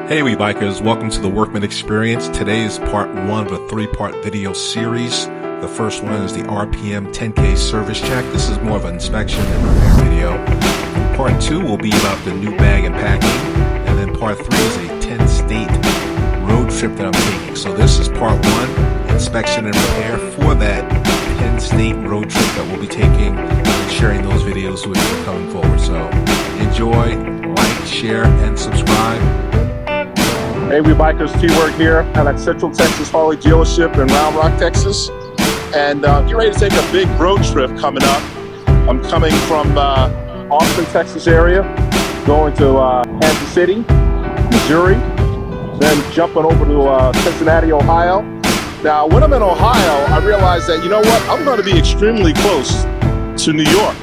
Hey we bikers, welcome to the Workman Experience. Today is part one of a three-part video series. The first one is the RPM 10K service check. This is more of an inspection and repair video. Part two will be about the new bag and packing. And then part three is a 10-state road trip that I'm taking. So this is part one, inspection and repair for that 10-state road trip that we'll be taking and sharing those videos with you coming forward. So enjoy, like, share, and subscribe. Hey, we bikers, T-Work here. I'm at Central Texas Harley dealership in Round Rock, Texas. And get ready to take a big road trip coming up. I'm coming from Austin, Texas area, going to Kansas City, Missouri, then jumping over to Cincinnati, Ohio. Now, when I'm in Ohio, I realize that, you know what, I'm going to be extremely close to New York.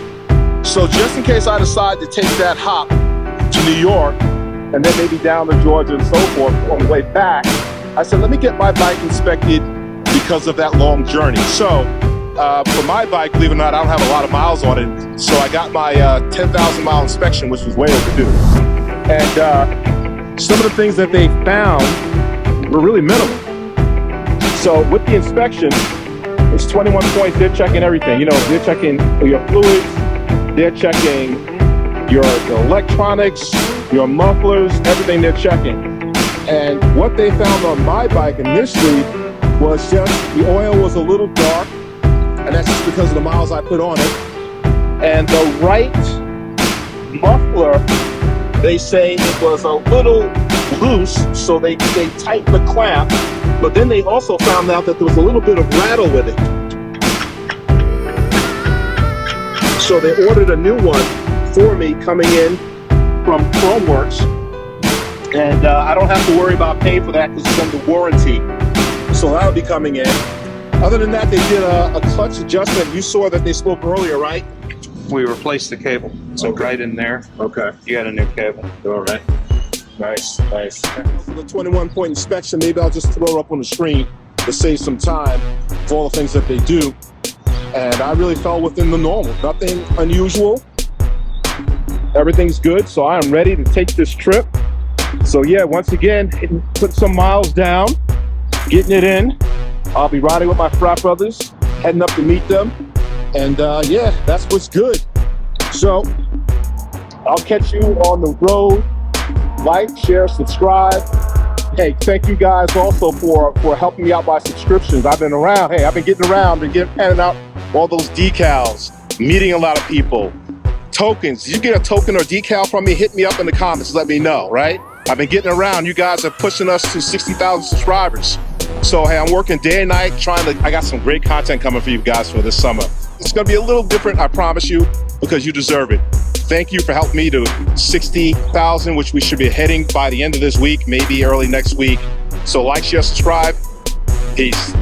So just in case I decide to take that hop to New York, and then maybe down to Georgia and so forth on the way back, I said, let me get my bike inspected because of that long journey. So for my bike, believe it or not, I don't have a lot of miles on it. So I got my 10,000 mile inspection, which was way overdue. And some of the things that they found were really minimal. So with the inspection, it's 21 points. They're checking everything. You know, they're checking your fluids, they're checking your electronics, your mufflers, everything they're checking. And what they found on my bike initially was just the oil was a little dark, and that's just because of the miles I put on it. And the right muffler, they say it was a little loose, so they tightened the clamp, but then they also found out that there was a little bit of rattle with it. So they ordered a new one for me coming in from Chromeworks, and I don't have to worry about paying for that because it's under warranty. So that'll be coming in. Other than that, they did a clutch adjustment. You saw that they spoke earlier, right? We replaced the cable, so Okay. right in there. Okay. You got a new cable. All right. Nice, nice. For the 21-point inspection, maybe I'll just throw it up on the screen to save some time for all the things that they do. And I really fell within the normal. Nothing unusual. Everything's good, so I am ready to take this trip. So yeah, once again, put some miles down, getting it in. I'll be riding with my frat brothers, heading up to meet them. And yeah, that's what's good. So I'll catch you on the road. Like, share, subscribe. Hey, thank you guys also for helping me out by subscriptions. I've been around. Hey, I've been getting around, handing out all those decals, meeting a lot of people. Tokens. Did you get a token or decal from me? Hit me up in the comments. Let me know, right? I've been getting around. You guys are pushing us to 60,000 subscribers. So, hey, I'm working day and night I got some great content coming for you guys for this summer. It's going to be a little different, I promise you, because you deserve it. Thank you for helping me to 60,000, which we should be heading by the end of this week, maybe early next week. So like, share, subscribe. Peace.